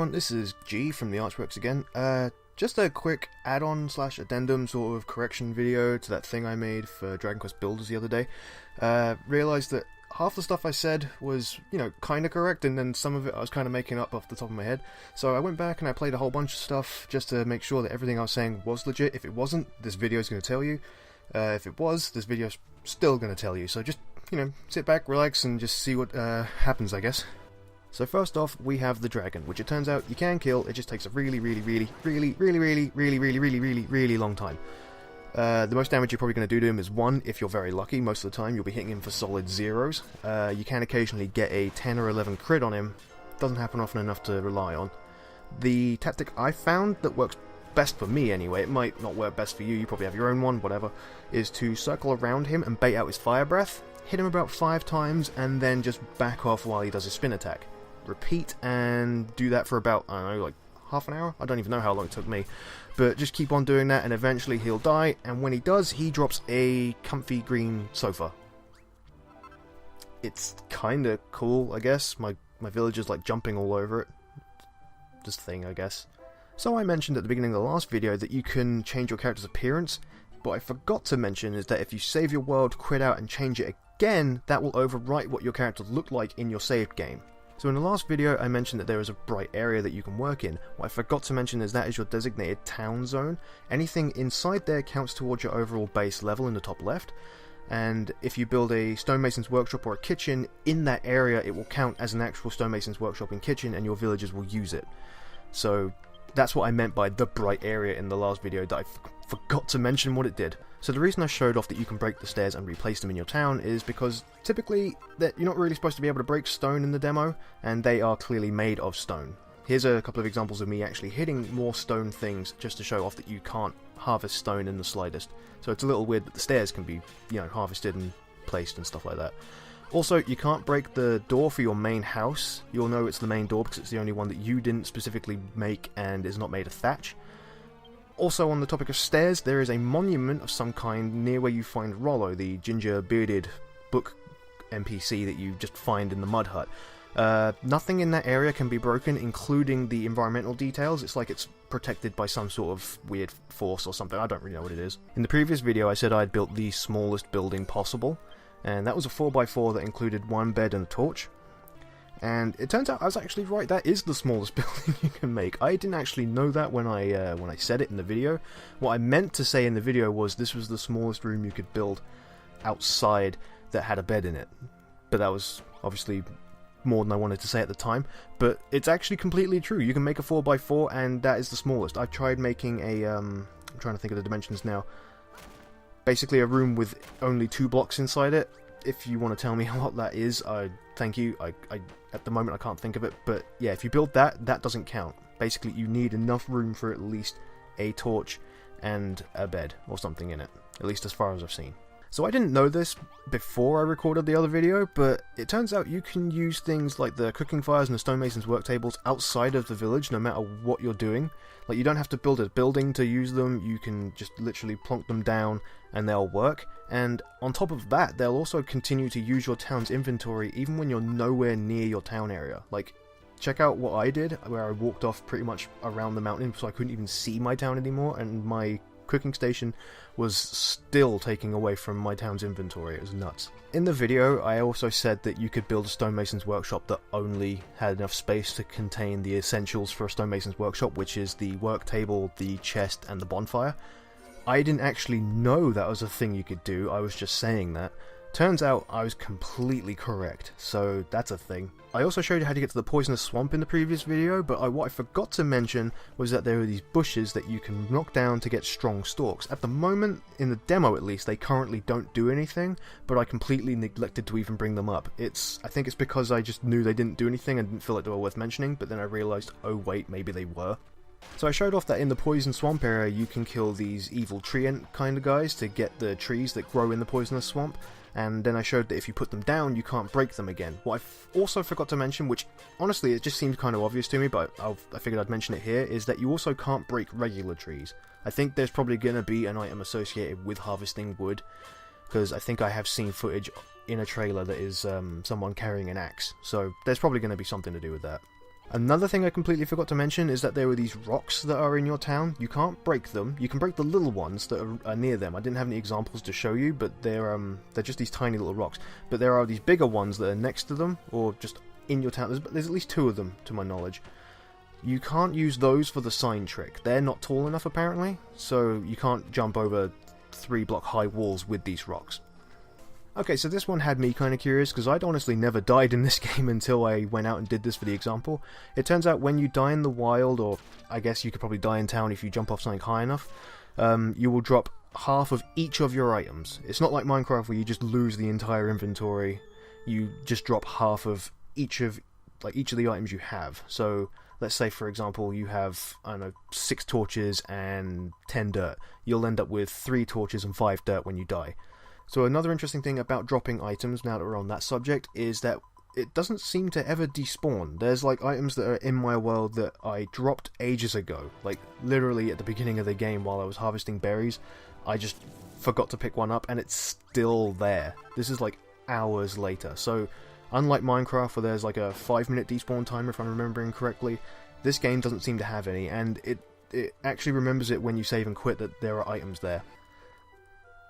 everyone, this is G from the Archworks again. Just a quick add-on slash addendum sort of correction video to that thing I made for Dragon Quest Builders the other day. Realised that half the stuff I said was, kinda correct, and then some of it I was kinda making up off the top of my head. So I went back and I played a whole bunch of stuff just to make sure that everything I was saying was legit. If it wasn't, this video is going to tell you. If it was, this video is still going to tell you. So just, sit back, relax, and just see what happens, I guess. So first off, we have the dragon, which it turns out you can kill. It just takes a really long time. The most damage you're probably going to do to him is 1 if you're very lucky. Most of the time you'll be hitting him for solid 0s. You can occasionally get a 10 or 11 crit on him. Doesn't happen often enough to rely on. The tactic I found that works best for me anyway, it might not work best for you, you probably have your own one, whatever, is to circle around him and bait out his fire breath, hit him about 5 times, and then just back off while he does his spin attack. Repeat and do that for about, I don't know, like half an hour? I don't even know how long it took me. But just keep on doing that and eventually he'll die, and when he does, he drops a comfy green sofa. It's kinda cool, I guess. My villager's like jumping all over it. Just thing, I guess. So I mentioned at the beginning of the last video that you can change your character's appearance. What I forgot to mention is that if you save your world, quit out, and change it again, that will overwrite what your character looked like in your saved game. So in the last video I mentioned that there is a bright area that you can work in. What I forgot to mention is that is your designated town zone. Anything inside there counts towards your overall base level in the top left. And if you build a stonemason's workshop or a kitchen in that area, it will count as an actual stonemason's workshop and kitchen, and your villagers will use it. So that's what I meant by the bright area in the last video, that I forgot to mention what it did. So the reason I showed off that you can break the stairs and replace them in your town is because typically that you're not really supposed to be able to break stone in the demo, and they are clearly made of stone. Here's a couple of examples of me actually hitting more stone things just to show off that you can't harvest stone in the slightest. So it's a little weird that the stairs can be, harvested and placed and stuff like that. Also, you can't break the door for your main house. You'll know it's the main door because it's the only one that you didn't specifically make and is not made of thatch. Also, on the topic of stairs, there is a monument of some kind near where you find Rollo, the ginger-bearded book NPC that you just find in the mud hut. Nothing in that area can be broken, including the environmental details. It's like it's protected by some sort of weird force or something. I don't really know what it is. In the previous video, I said I'd built the smallest building possible, and that was a 4x4 that included 1 bed and a torch. And it turns out I was actually right, that is the smallest building you can make. I didn't actually know that when I said it in the video. What I meant to say in the video was this was the smallest room you could build outside that had a bed in it. But that was obviously more than I wanted to say at the time. But it's actually completely true. You can make a 4x4 and that is the smallest. I've tried making a, I'm trying to think of the dimensions now. Basically a room with only 2 blocks inside it. If you want to tell me what that is, thank you. I at the moment I can't think of it, but yeah, if you build that, that doesn't count. Basically, you need enough room for at least a torch and a bed or something in it, at least as far as I've seen. So I didn't know this before I recorded the other video, but it turns out you can use things like the cooking fires and the stonemason's work tables outside of the village, no matter what you're doing. Like, you don't have to build a building to use them, you can just literally plonk them down and they'll work. And on top of that, they'll also continue to use your town's inventory even when you're nowhere near your town area. Like, check out what I did, where I walked off pretty much around the mountain so I couldn't even see my town anymore, and my cooking station was still taking away from my town's inventory. It was nuts. In the video, I also said that you could build a stonemason's workshop that only had enough space to contain the essentials for a stonemason's workshop, which is the work table, the chest, and the bonfire. I didn't actually know that was a thing you could do, I was just saying that. Turns out I was completely correct, so that's a thing. I also showed you how to get to the poisonous swamp in the previous video, but what I forgot to mention was that there are these bushes that you can knock down to get strong stalks. At the moment, in the demo at least, they currently don't do anything, but I completely neglected to even bring them up. I think it's because I just knew they didn't do anything and didn't feel like they were worth mentioning, but then I realised, oh wait, maybe they were. So I showed off that in the poison swamp area you can kill these evil treant kind of guys to get the trees that grow in the poisonous swamp, and then I showed that if you put them down you can't break them again. What I also forgot to mention, which honestly it just seemed kind of obvious to me, but I figured I'd mention it here, is that you also can't break regular trees. I think there's probably going to be an item associated with harvesting wood, because I think I have seen footage in a trailer that is someone carrying an axe, so there's probably going to be something to do with that. Another thing I completely forgot to mention is that there were these rocks that are in your town. You can't break them. You can break the little ones that are near them. I didn't have any examples to show you, but they're just these tiny little rocks. But there are these bigger ones that are next to them, or just in your town. There's at least 2 of them, to my knowledge. You can't use those for the sign trick. They're not tall enough, apparently, so you can't jump over 3-block high walls with these rocks. Okay, so this one had me kind of curious, because I'd honestly never died in this game until I went out and did this for the example. It turns out when you die in the wild, or I guess you could probably die in town if you jump off something high enough, you will drop half of each of your items. It's not like Minecraft where you just lose the entire inventory. You just drop half of each of the items you have. So let's say, for example, you have, I don't know, 6 torches and 10 dirt. You'll end up with 3 torches and 5 dirt when you die. So another interesting thing about dropping items, now that we're on that subject, is that it doesn't seem to ever despawn. There's like items that are in my world that I dropped ages ago. Like literally at the beginning of the game while I was harvesting berries, I just forgot to pick one up and it's still there. This is like hours later. So unlike Minecraft where there's like a 5-minute despawn timer if I'm remembering correctly, this game doesn't seem to have any, and it actually remembers it when you save and quit that there are items there.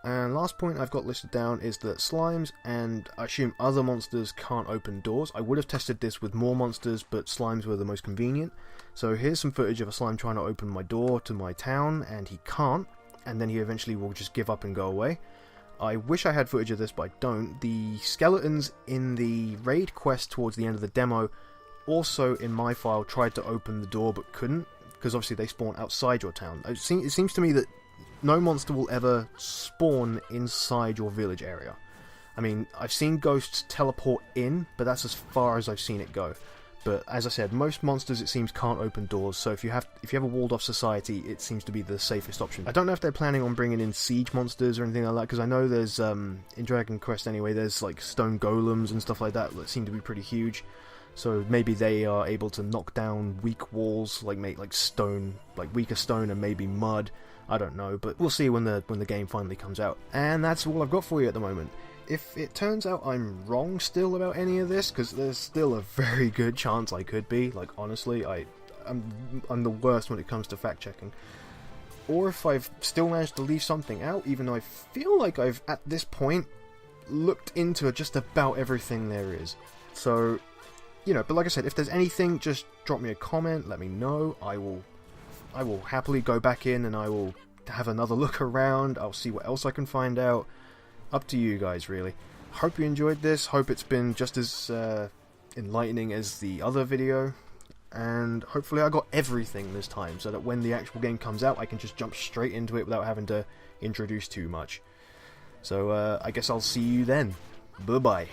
And last point I've got listed down is that slimes and I assume other monsters can't open doors. I would have tested this with more monsters, but slimes were the most convenient. So here's some footage of a slime trying to open my door to my town, and he can't, and then he eventually will just give up and go away. I wish I had footage of this, but I don't. The skeletons in the raid quest towards the end of the demo also in my file tried to open the door but couldn't, because obviously they spawn outside your town. It seems to me that no monster will ever spawn inside your village area. I mean, I've seen ghosts teleport in, but that's as far as I've seen it go. But as I said, most monsters it seems can't open doors, so if you have a walled off society, it seems to be the safest option. I don't know if they're planning on bringing in siege monsters or anything like that, because I know there's, in Dragon Quest anyway, there's like stone golems and stuff like that seem to be pretty huge. So maybe they are able to knock down weak walls, like make like stone, like weaker stone and maybe mud. I don't know, but we'll see when the game finally comes out. And that's all I've got for you at the moment. If it turns out I'm wrong still about any of this, because there's still a very good chance I could be, like honestly, I'm the worst when it comes to fact checking. Or if I've still managed to leave something out, even though I feel like I've at this point looked into just about everything there is. So, you know, but like I said, if there's anything, just drop me a comment, let me know. I will happily go back in and I will have another look around. I'll see what else I can find out. Up to you guys, really. Hope you enjoyed this. Hope it's been just as enlightening as the other video. And hopefully I got everything this time, so that when the actual game comes out, I can just jump straight into it without having to introduce too much. So I guess I'll see you then. Bye-bye.